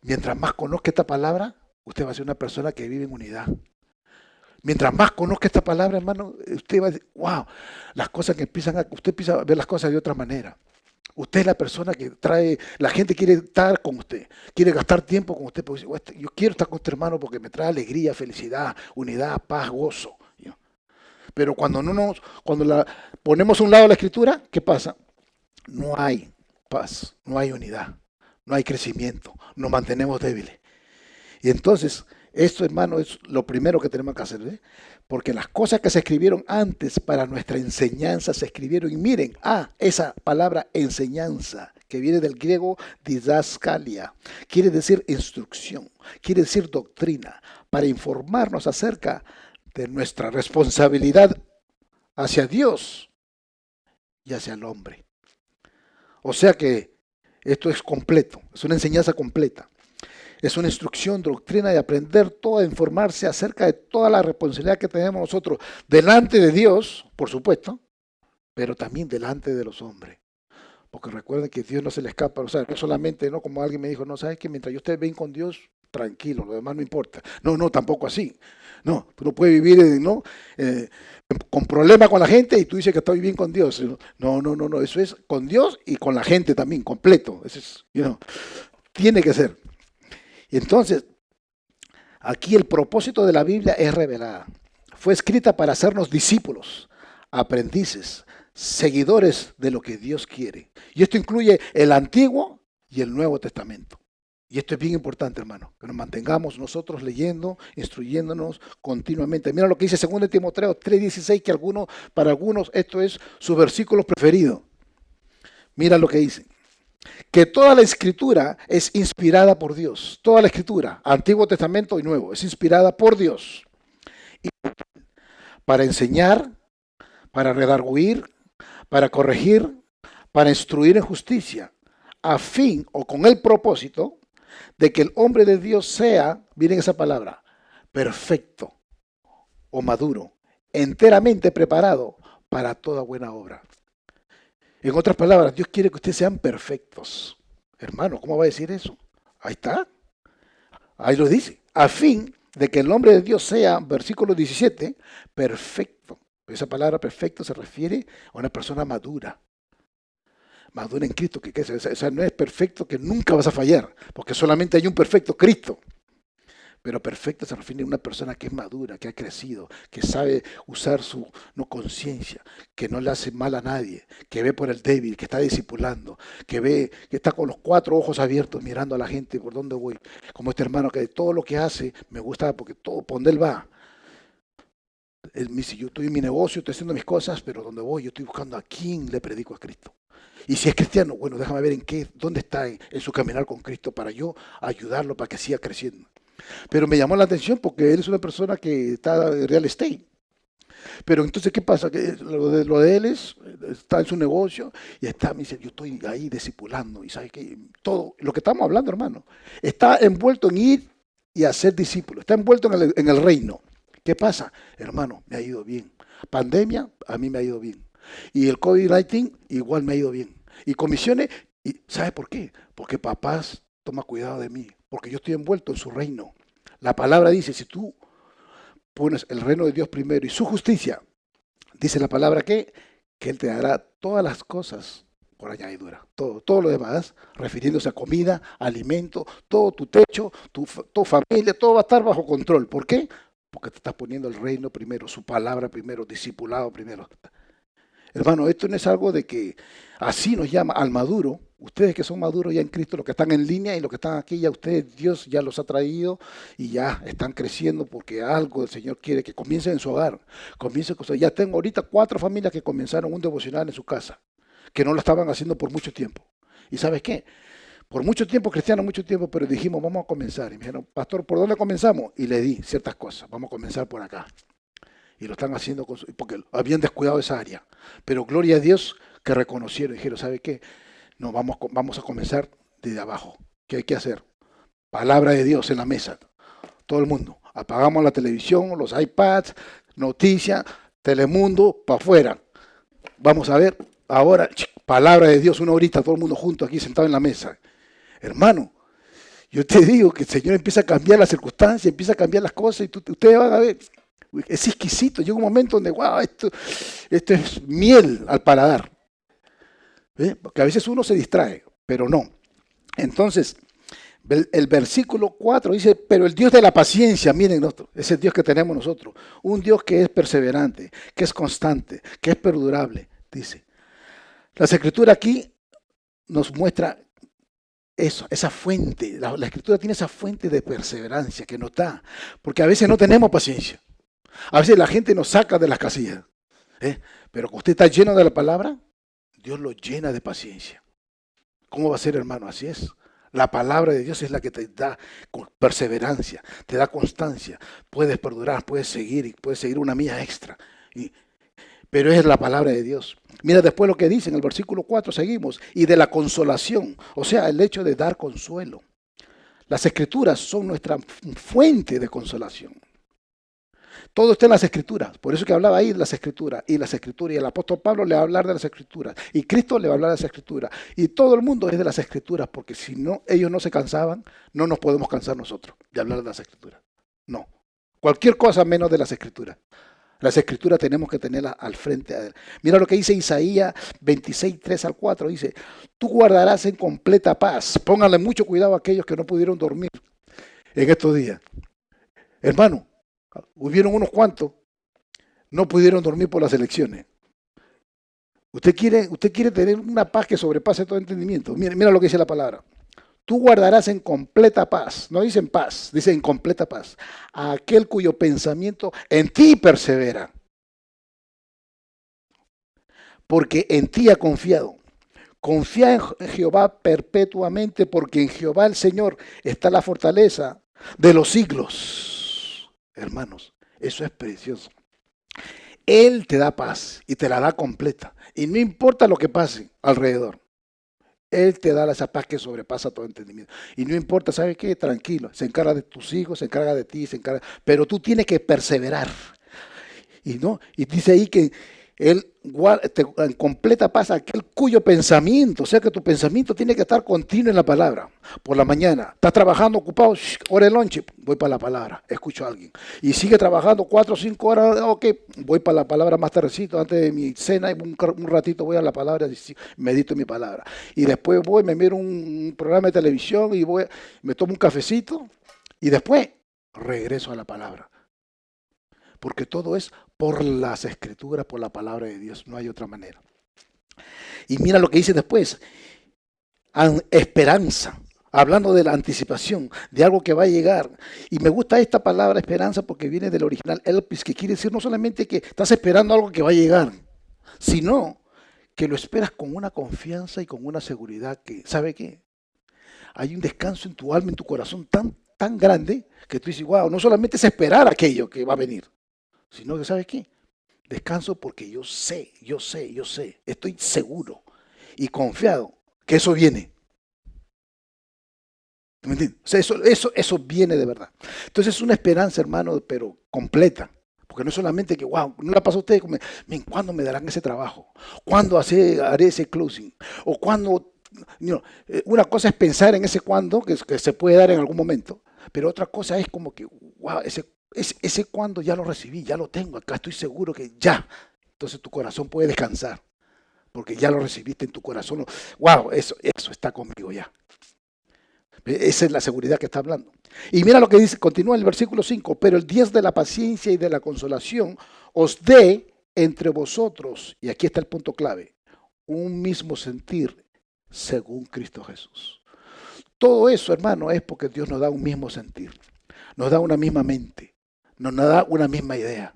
Mientras más conozca esta palabra, usted va a ser una persona que vive en unidad. Mientras más conozca esta palabra, hermano, usted va a decir, wow, las cosas que usted empieza a ver las cosas de otra manera. Usted es la persona que trae, la gente quiere estar con usted, quiere gastar tiempo con usted, porque yo quiero estar con este hermano porque me trae alegría, felicidad, unidad, paz, gozo. Pero cuando cuando la ponemos a un lado la escritura, ¿qué pasa? No hay paz, no hay unidad, no hay crecimiento, nos mantenemos débiles. Y entonces, esto, hermano, es lo primero que tenemos que hacer, ¿eh? Porque las cosas que se escribieron antes para nuestra enseñanza se escribieron. Y miren, esa palabra enseñanza, que viene del griego didaskalia, quiere decir instrucción, quiere decir doctrina, para informarnos acerca de nuestra responsabilidad hacia Dios y hacia el hombre. O sea que esto es completo, es una enseñanza completa. Es una instrucción, doctrina de aprender todo, de informarse acerca de toda la responsabilidad que tenemos nosotros delante de Dios, por supuesto, pero también delante de los hombres. Porque recuerden que Dios no se le escapa, o sea, no solamente, no como alguien me dijo, no, sabes que mientras yo esté bien con Dios, tranquilo, lo demás no importa. No, tampoco así. No, tú no puedes vivir, ¿no? Con problemas con la gente y tú dices que estás bien con Dios. No, eso es con Dios y con la gente también, completo. Eso es, tiene que ser. Y entonces, aquí el propósito de la Biblia es revelada. Fue escrita para hacernos discípulos, aprendices, seguidores de lo que Dios quiere. Y esto incluye el Antiguo y el Nuevo Testamento. Y esto es bien importante, hermano, que nos mantengamos nosotros leyendo, instruyéndonos continuamente. Mira lo que dice 2 Timoteo 3:16, que para algunos esto es su versículo preferido. Mira lo que dice. Que toda la escritura es inspirada por Dios. Toda la escritura, Antiguo Testamento y Nuevo, es inspirada por Dios. Y para enseñar, para redarguir, para corregir, para instruir en justicia, a fin o con el propósito de que el hombre de Dios sea, miren esa palabra, perfecto o maduro, enteramente preparado para toda buena obra. En otras palabras, Dios quiere que ustedes sean perfectos. Hermano, ¿cómo va a decir eso? Ahí está. Ahí lo dice. A fin de que el hombre de Dios sea, versículo 17, perfecto. Esa palabra perfecto se refiere a una persona madura. Madura en Cristo. O sea, no es perfecto que nunca vas a fallar, porque solamente hay un perfecto, Cristo. Pero perfecto se refiere a una persona que es madura, que ha crecido, que sabe usar su conciencia, que no le hace mal a nadie, que ve por el débil, que está discipulando, que está con los 4 ojos abiertos mirando a la gente por dónde voy. Como este hermano que todo lo que hace me gusta porque todo, por donde él va. Él me dice, yo estoy en mi negocio, estoy haciendo mis cosas, pero donde voy yo estoy buscando a quién le predico a Cristo. Y si es cristiano, bueno, déjame ver dónde está en su caminar con Cristo para yo ayudarlo para que siga creciendo. Pero me llamó la atención porque él es una persona que está en real estate. Pero entonces, ¿qué pasa? Que lo de él está en su negocio y me dice, yo estoy ahí discipulando. Y sabe que todo lo que estamos hablando, hermano, está envuelto en ir y hacer discípulos. Está envuelto en el reino. ¿Qué pasa? Hermano, me ha ido bien. Pandemia, a mí me ha ido bien. Y el COVID-19, igual me ha ido bien. Y comisiones, ¿sabe por qué? Porque papás toma cuidado de mí, porque yo estoy envuelto en su reino. La palabra dice, si tú pones el reino de Dios primero y su justicia, dice la palabra que Él te dará todas las cosas por añadidura. Todo lo demás, refiriéndose a comida, alimento, todo tu techo, tu familia, todo va a estar bajo control. ¿Por qué? porque te estás poniendo el reino primero, su palabra primero, discipulado primero. Hermano, esto no es algo de que así nos llama al maduro. Ustedes que son maduros ya en Cristo, los que están en línea y los que están aquí, ya ustedes, Dios ya los ha traído y ya están creciendo porque algo el Señor quiere que comiencen en su hogar. Comiencen con ya tengo ahorita 4 familias que comenzaron un devocional en su casa, que no lo estaban haciendo por mucho tiempo. ¿Y sabes qué? Por mucho tiempo, cristianos, mucho tiempo, pero dijimos, vamos a comenzar. Y me dijeron, pastor, ¿por dónde comenzamos? Y le di ciertas cosas, vamos a comenzar por acá. Y lo están haciendo porque habían descuidado esa área. Pero gloria a Dios que reconocieron y dijeron, ¿sabe qué? No, vamos a comenzar desde abajo. ¿Qué hay que hacer? Palabra de Dios en la mesa. Todo el mundo. Apagamos la televisión, los iPads, noticias, Telemundo, para afuera. Vamos a ver ahora, palabra de Dios, una horita, todo el mundo junto aquí sentado en la mesa. Hermano, yo te digo que el Señor empieza a cambiar las circunstancias, empieza a cambiar las cosas y ustedes van a ver. Es exquisito. Llega un momento donde, wow, esto es miel al paladar. Porque a veces uno se distrae, pero no. Entonces, el versículo 4 dice, pero el Dios de la paciencia, miren, es el Dios que tenemos nosotros. Un Dios que es perseverante, que es constante, que es perdurable, dice. La Escritura aquí nos muestra eso, esa fuente. La Escritura tiene esa fuente de perseverancia que nos da, porque a veces no tenemos paciencia. A veces la gente nos saca de las casillas. Pero cuando usted está lleno de la palabra, Dios lo llena de paciencia. ¿Cómo va a ser, hermano? Así es. La palabra de Dios es la que te da perseverancia, te da constancia. Puedes perdurar, puedes seguir una milla extra. Pero es la palabra de Dios. Mira después lo que dice en el versículo 4, seguimos. Y de la consolación, o sea, el hecho de dar consuelo. Las Escrituras son nuestra fuente de consolación. Todo está en las Escrituras. Por eso que hablaba ahí de las Escrituras. Y el apóstol Pablo le va a hablar de las Escrituras. Y Cristo le va a hablar de las Escrituras. Y todo el mundo es de las Escrituras. Porque si no, ellos no se cansaban, no nos podemos cansar nosotros de hablar de las Escrituras. No. Cualquier cosa menos de las Escrituras. Las Escrituras tenemos que tenerlas al frente a él. Mira lo que dice Isaías 26, 3 al 4. Dice, tú guardarás en completa paz. Pónganle mucho cuidado a aquellos que no pudieron dormir en estos días. Hermano, hubieron unos cuantos, no pudieron dormir por las elecciones. Usted quiere tener una paz que sobrepase todo entendimiento. Mira lo que dice la palabra. Tú guardarás en completa paz, no dice en paz, dice en completa paz, a aquel cuyo pensamiento en ti persevera, porque en ti ha confiado. Confía en Jehová perpetuamente, porque en Jehová el Señor está la fortaleza de los siglos. Hermanos, eso es precioso. Él te da paz y te la da completa. Y no importa lo que pase alrededor. Él te da esa paz que sobrepasa todo entendimiento. Y no importa, ¿sabes qué? Tranquilo. Se encarga de tus hijos, se encarga de ti, pero tú tienes que perseverar. Y dice ahí que Él en completa paz aquel cuyo pensamiento, o sea que tu pensamiento tiene que estar continuo en la palabra. Por la mañana, estás trabajando ocupado, hora de lonche, voy para la palabra, escucho a alguien. Y sigue trabajando 4 o 5 horas, ok, voy para la palabra más tardecito, antes de mi cena, un ratito voy a la palabra, medito mi palabra. Y después me miro un programa de televisión y me tomo un cafecito y después regreso a la palabra. Porque todo es por las Escrituras, por la palabra de Dios, no hay otra manera. Y mira lo que dice después, esperanza, hablando de la anticipación, de algo que va a llegar. Y me gusta esta palabra esperanza porque viene del original elpis, que quiere decir no solamente que estás esperando algo que va a llegar, sino que lo esperas con una confianza y con una seguridad que, ¿sabe qué? Hay un descanso en tu alma, en tu corazón tan grande que tú dices, wow, no solamente es esperar aquello que va a venir, sino que, ¿sabes qué? Descanso porque yo sé, estoy seguro y confiado que eso viene. ¿Me entiendes? O sea, eso viene de verdad. Entonces es una esperanza, hermano, pero completa. Porque no es solamente que, wow, no la pasa a ustedes, ¿cuándo me darán ese trabajo? ¿Cuándo haré ese closing? O cuándo, una cosa es pensar en ese cuándo, que se puede dar en algún momento, pero otra cosa es como que, wow, ese cuándo ya lo recibí, ya lo tengo, acá estoy seguro que ya. Entonces tu corazón puede descansar, porque ya lo recibiste en tu corazón. Wow, eso está conmigo ya. Esa es la seguridad que está hablando. Y mira lo que dice, continúa el versículo 5, pero el Dios de la paciencia y de la consolación os dé entre vosotros, y aquí está el punto clave, un mismo sentir según Cristo Jesús. Todo eso, hermano, es porque Dios nos da un mismo sentir, nos da una misma mente, nos da una misma idea.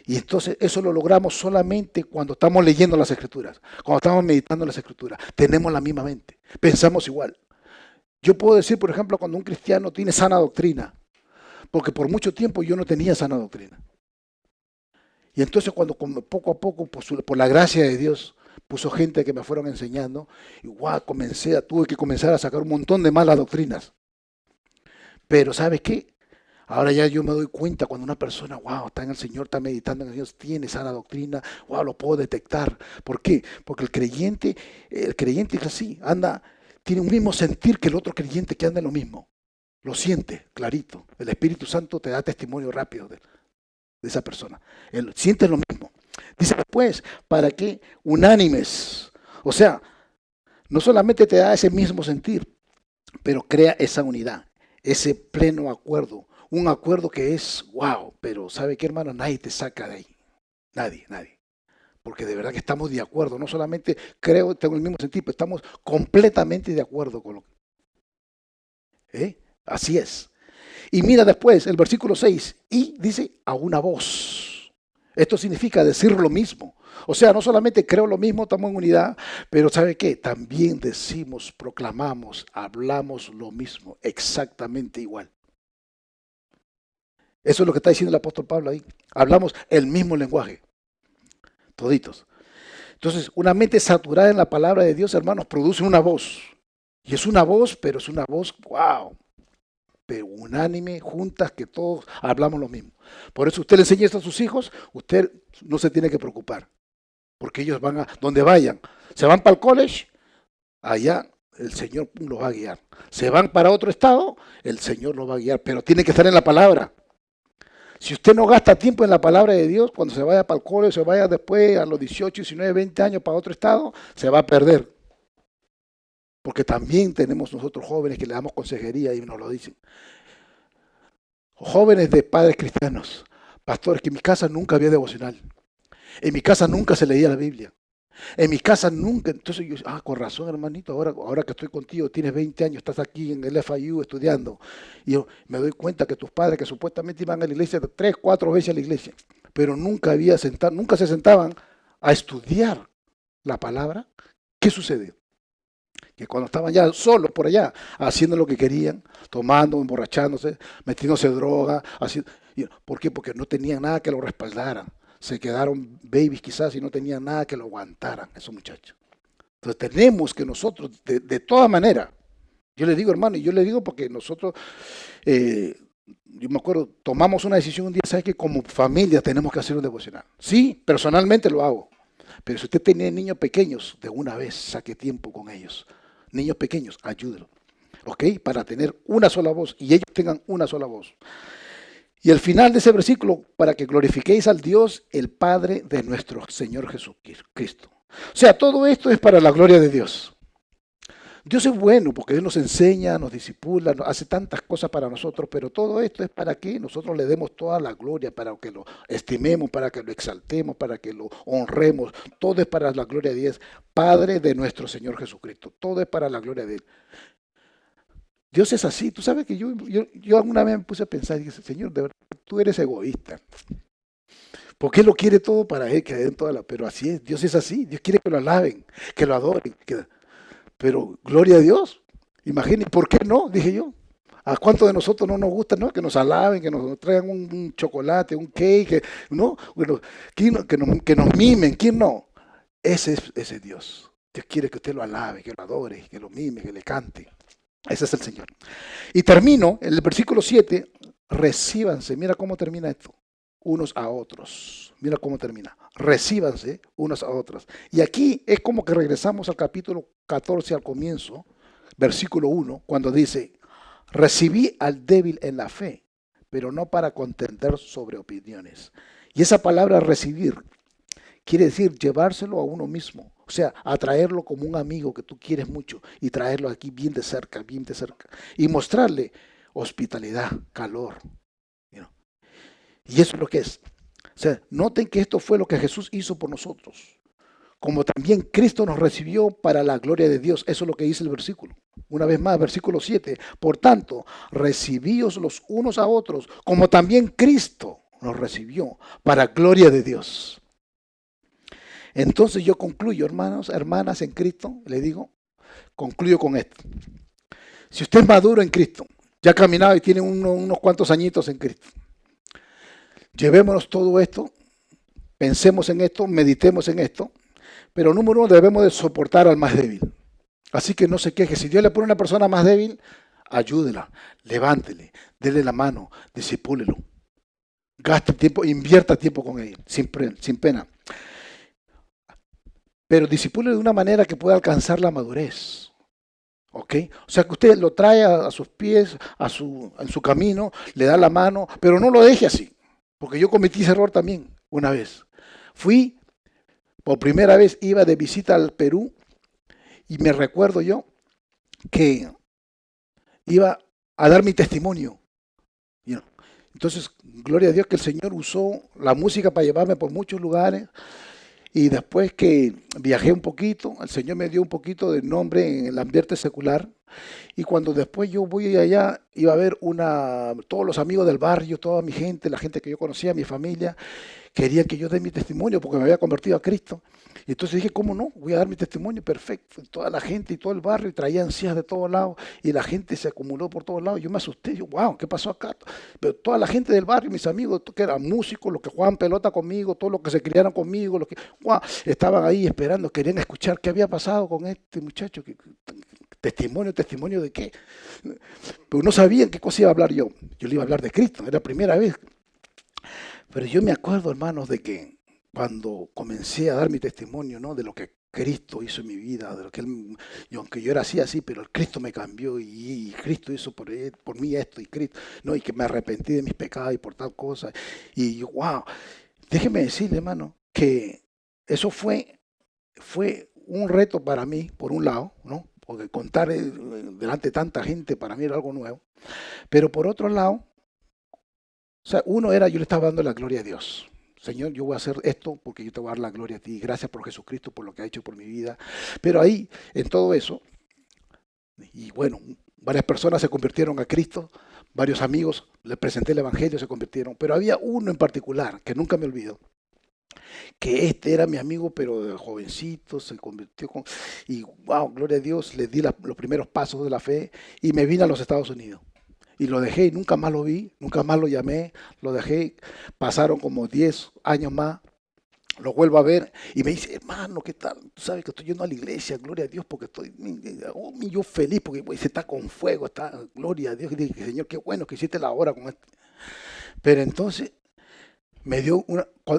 Y entonces eso lo logramos solamente cuando estamos leyendo las Escrituras, cuando estamos meditando en las Escrituras. Tenemos la misma mente, pensamos igual. Yo puedo decir, por ejemplo, cuando un cristiano tiene sana doctrina, porque por mucho tiempo yo no tenía sana doctrina. Y entonces cuando poco a poco, por la gracia de Dios, puso gente que me fueron enseñando, y wow, tuve que comenzar a sacar un montón de malas doctrinas. Pero ¿sabes qué? Ahora ya yo me doy cuenta cuando una persona, wow, está en el Señor, está meditando en Dios, tiene sana doctrina, wow, lo puedo detectar. ¿Por qué? Porque el creyente es así, tiene un mismo sentir que el otro creyente que anda en lo mismo. Lo siente clarito. El Espíritu Santo te da testimonio rápido de esa persona. Él siente lo mismo. Dice después, ¿para qué? Unánimes. O sea, no solamente te da ese mismo sentir, pero crea esa unidad, ese pleno acuerdo. Un acuerdo que es wow, pero ¿sabe qué, hermano? Nadie te saca de ahí. Nadie, nadie. Porque de verdad que estamos de acuerdo. No solamente tengo el mismo sentido, pero estamos completamente de acuerdo con lo que... Así es. Y mira después el versículo 6, y dice a una voz. Esto significa decir lo mismo. O sea, no solamente creo lo mismo, estamos en unidad, pero ¿sabe qué? También decimos, proclamamos, hablamos lo mismo, exactamente igual. Eso es lo que está diciendo el apóstol Pablo ahí. Hablamos el mismo lenguaje, toditos. Entonces, una mente saturada en la palabra de Dios, hermanos, produce una voz. Y es una voz, pero es una voz, wow, pero unánime, juntas, que todos hablamos lo mismo. Por eso usted le enseña esto a sus hijos, usted no se tiene que preocupar, porque ellos van a donde vayan. Se van para el college, allá el Señor los va a guiar. Se van para otro estado, el Señor los va a guiar, pero tiene que estar en la palabra. Si usted no gasta tiempo en la palabra de Dios, cuando se vaya para el college, se vaya después a los 18, 19, 20 años para otro estado, se va a perder. Porque también tenemos nosotros jóvenes que le damos consejería y nos lo dicen. Jóvenes de padres cristianos, pastores, que en mi casa nunca había devocional. En mi casa nunca se leía la Biblia. En mi casa nunca. Entonces yo, con razón, hermanito, ahora que estoy contigo, tienes 20 años, estás aquí en el FIU estudiando. Y yo me doy cuenta que tus padres, que supuestamente iban a la iglesia 3, 4 veces a la iglesia, pero nunca se sentaban a estudiar la palabra. ¿Qué sucede? Que cuando estaban ya solos por allá, haciendo lo que querían, tomando, emborrachándose, metiéndose droga, ¿por qué? Porque no tenían nada que lo respaldaran. Se quedaron babies quizás y no tenían nada que lo aguantaran, esos muchachos. Entonces tenemos que nosotros, de toda manera, yo le digo, hermano, y yo le digo porque nosotros, yo me acuerdo, tomamos una decisión un día, ¿sabes que como familia tenemos que hacer un devocional? Sí, personalmente lo hago. Pero si usted tiene niños pequeños, de una vez saque tiempo con ellos. Niños pequeños, ayúdenlos, ¿ok? Para tener una sola voz y ellos tengan una sola voz. Y al final de ese versículo, para que glorifiquéis al Dios, el Padre de nuestro Señor Jesucristo. O sea, todo esto es para la gloria de Dios. Dios es bueno porque Él nos enseña, nos discipula, hace tantas cosas para nosotros, pero todo esto es para que nosotros le demos toda la gloria, para que lo estimemos, para que lo exaltemos, para que lo honremos. Todo es para la gloria de Dios, Padre de nuestro Señor Jesucristo. Todo es para la gloria de Él. Dios es así. Tú sabes que yo alguna vez me puse a pensar y dije, Señor, de verdad, tú eres egoísta. Porque Él lo quiere todo para Él, que le den toda la... Pero así es, Dios es así. Dios quiere que lo alaben, que lo adoren, pero gloria a Dios. Imagínense, ¿por qué no? Dije yo. ¿A cuántos de nosotros no nos gusta, no? Que nos alaben, que nos traigan un chocolate, un cake, ¿no? Bueno, que nos mimen, ¿quién no? Ese es Dios. Dios quiere que usted lo alabe, que lo adore, que lo mime, que le cante. Ese es el Señor. Y termino en el versículo 7. Recíbanse. Mira cómo termina esto. Unos a otros. Mira cómo termina. Recíbanse unos a otros. Y aquí es como que regresamos al capítulo 14 al comienzo, versículo 1, cuando dice, recibí al débil en la fe, pero no para contender sobre opiniones. Y esa palabra recibir quiere decir llevárselo a uno mismo. O sea, atraerlo como un amigo que tú quieres mucho y traerlo aquí bien de cerca, bien de cerca. Y mostrarle, hospitalidad, calor. You know. Y eso es lo que es. O sea, noten que esto fue lo que Jesús hizo por nosotros. Como también Cristo nos recibió para la gloria de Dios. Eso es lo que dice el versículo. Una vez más, versículo 7. Por tanto, recibíos los unos a otros, como también Cristo nos recibió para gloria de Dios. Entonces yo concluyo, hermanos, hermanas en Cristo, le digo, concluyo con esto. Si usted es maduro en Cristo, ya ha caminado y tiene unos cuantos añitos en Cristo, llevémonos todo esto, pensemos en esto, meditemos en esto, pero número uno, debemos de soportar al más débil. Así que no se queje. Si Dios le pone a una persona más débil, ayúdela, levántele, dele la mano, disipúlelo. Gaste tiempo, invierta tiempo con ella, sin pena. Pero disipúlelo de una manera que pueda alcanzar la madurez. ¿Ok? O sea, que usted lo trae a sus pies, en su camino, le da la mano, pero no lo deje así. Porque yo cometí ese error también una vez. Por primera vez iba de visita al Perú y me recuerdo yo que iba a dar mi testimonio. Entonces, gloria a Dios que el Señor usó la música para llevarme por muchos lugares. Y después que viajé un poquito, el Señor me dio un poquito de nombre en el ambiente secular. Y cuando después yo voy allá, iba a ver todos los amigos del barrio, toda mi gente, la gente que yo conocía, mi familia, querían que yo dé mi testimonio porque me había convertido a Cristo. Y entonces dije, ¿cómo no? Voy a dar mi testimonio, perfecto. Toda la gente y todo el barrio, y traían sillas de todos lados, y la gente se acumuló por todos lados. Yo me asusté, wow, ¿qué pasó acá? Pero toda la gente del barrio, mis amigos, que eran músicos, los que jugaban pelota conmigo, todos los que se criaron conmigo, los que estaban ahí esperando, querían escuchar qué había pasado con este muchacho. ¿Testimonio de qué? Pero no sabían qué cosa iba a hablar yo. Yo le iba a hablar de Cristo, era la primera vez. Pero yo me acuerdo, hermanos, de que cuando comencé a dar mi testimonio, ¿no? De lo que Cristo hizo en mi vida, de lo que aunque yo era así, pero el Cristo me cambió y Cristo hizo por mí esto y Cristo, ¿no? Y que me arrepentí de mis pecados y por tal cosa. Y yo, wow, déjeme decirle, hermano, que eso fue un reto para mí, por un lado, ¿no? Porque contar delante de tanta gente para mí era algo nuevo. Pero por otro lado, o sea, yo le estaba dando la gloria a Dios. Señor, yo voy a hacer esto porque yo te voy a dar la gloria a ti. Gracias por Jesucristo, por lo que ha hecho por mi vida. Pero ahí, en todo eso, y bueno, varias personas se convirtieron a Cristo, varios amigos, les presenté el Evangelio, se convirtieron. Pero había uno en particular, que nunca me olvido, que este era mi amigo, pero de jovencito, se convirtió y wow, gloria a Dios, le di los primeros pasos de la fe y me vine a los Estados Unidos. Y lo dejé y nunca más lo vi, nunca más lo llamé, lo dejé. Pasaron como 10 años más, lo vuelvo a ver y me dice, hermano, ¿qué tal? Tú sabes que estoy yendo a la iglesia, gloria a Dios, porque estoy yo feliz, porque se está con fuego, está, gloria a Dios. Y dije, Señor, qué bueno que hiciste la obra con esto. Pero entonces me dio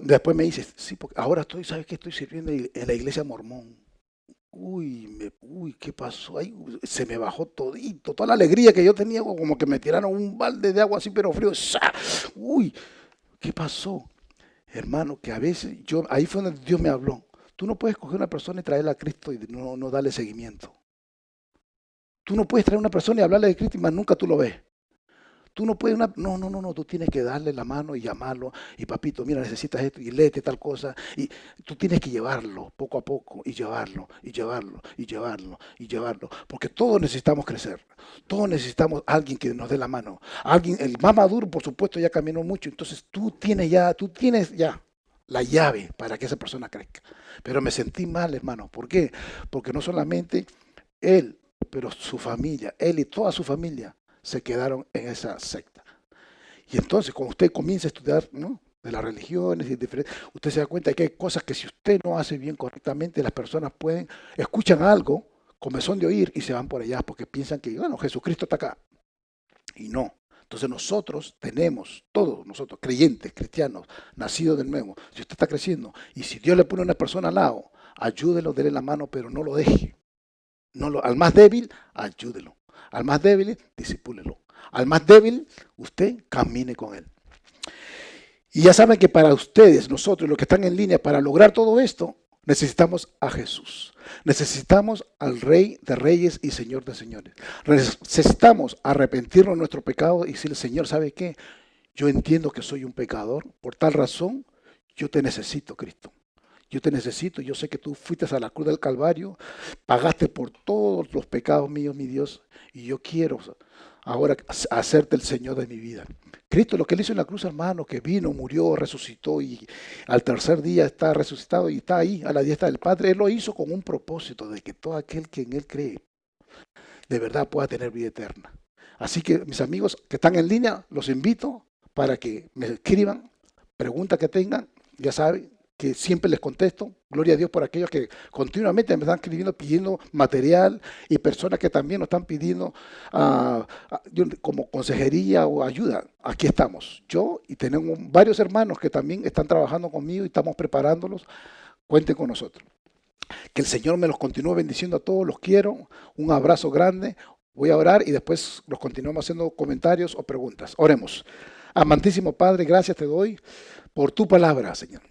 después me dice, sí, porque ahora ¿sabes qué? Estoy sirviendo en la iglesia mormón. ¿Qué pasó? Ahí se me bajó todito, toda la alegría que yo tenía, como que me tiraron un balde de agua así, pero frío. ¿Qué pasó? Hermano, que a veces ahí fue donde Dios me habló. Tú no puedes coger a una persona y traerla a Cristo y no darle seguimiento. Tú no puedes traer a una persona y hablarle de Cristo y más nunca tú lo ves. Tú no puedes, no, tú tienes que darle la mano y llamarlo, y papito, mira, necesitas esto, y léete tal cosa, y tú tienes que llevarlo poco a poco, y llevarlo, porque todos necesitamos crecer, todos necesitamos alguien que nos dé la mano, el más maduro, por supuesto, ya caminó mucho, entonces tú tienes ya la llave para que esa persona crezca. Pero me sentí mal, hermano, ¿por qué? Porque no solamente él, pero su familia, él y toda su familia, se quedaron en esa secta. Y entonces, cuando usted comienza a estudiar, ¿no?, de las religiones y diferentes, usted se da cuenta de que hay cosas que si usted no hace bien correctamente, las personas escuchan algo, comezón de oír y se van por allá porque piensan que, bueno, Jesucristo está acá. Y no. Entonces todos nosotros, creyentes, cristianos, nacidos de nuevo, si usted está creciendo y si Dios le pone a una persona al lado, ayúdelo, déle la mano, pero no lo deje. Al más débil, ayúdelo. Al más débil, disipúlelo. Al más débil, usted camine con él. Y ya saben que para ustedes, nosotros, los que están en línea, para lograr todo esto, Necesitamos a Jesús. Necesitamos al Rey de Reyes y Señor de Señores. Necesitamos arrepentirnos de nuestro pecado y decirle, Señor, ¿sabe qué? Yo entiendo que soy un pecador. Por tal razón, yo te necesito, Cristo. Yo te necesito. Yo sé que tú fuiste a la cruz del Calvario, pagaste por todos los pecados míos, mi Dios, y yo quiero ahora hacerte el Señor de mi vida. Cristo, lo que él hizo en la cruz, hermano, que vino, murió, resucitó y al tercer día está resucitado y está ahí a la diestra del Padre. Él lo hizo con un propósito de que todo aquel que en él cree de verdad pueda tener vida eterna. Así que mis amigos que están en línea, los invito para que me escriban, preguntas que tengan, ya saben que siempre les contesto. Gloria a Dios por aquellos que continuamente me están escribiendo, pidiendo material y personas que también nos están pidiendo como consejería o ayuda. Aquí estamos, yo y tenemos varios hermanos que también están trabajando conmigo y estamos preparándolos. Cuenten con nosotros. Que el Señor me los continúe bendiciendo a todos, los quiero. Un abrazo grande. Voy a orar y después los continuamos haciendo comentarios o preguntas. Oremos. Amantísimo Padre, gracias te doy por tu palabra, Señor.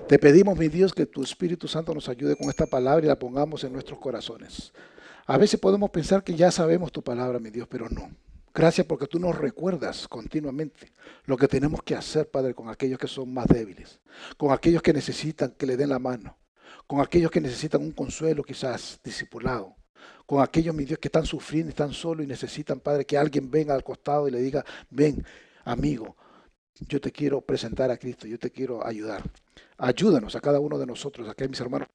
Te pedimos, mi Dios, que tu Espíritu Santo nos ayude con esta palabra y la pongamos en nuestros corazones. A veces podemos pensar que ya sabemos tu palabra, mi Dios, pero no. Gracias porque tú nos recuerdas continuamente lo que tenemos que hacer, Padre, con aquellos que son más débiles, con aquellos que necesitan que le den la mano, con aquellos que necesitan un consuelo quizás discipulado, con aquellos, mi Dios, que están sufriendo, están solos y necesitan, Padre, que alguien venga al costado y le diga, ven, amigo, yo te quiero presentar a Cristo, yo te quiero ayudar. Ayúdanos a cada uno de nosotros, acá mis hermanos,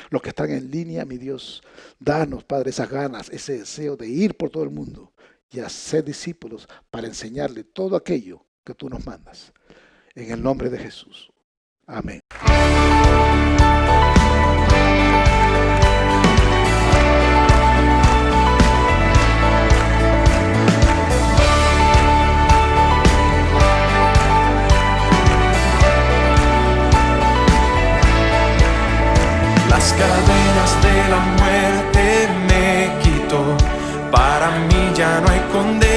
los que están en línea, mi Dios, danos, Padre, esas ganas, ese deseo de ir por todo el mundo y hacer discípulos para enseñarle todo aquello que tú nos mandas. En el nombre de Jesús. Amén. Las cadenas de la muerte me quitó, para mí ya no hay condena.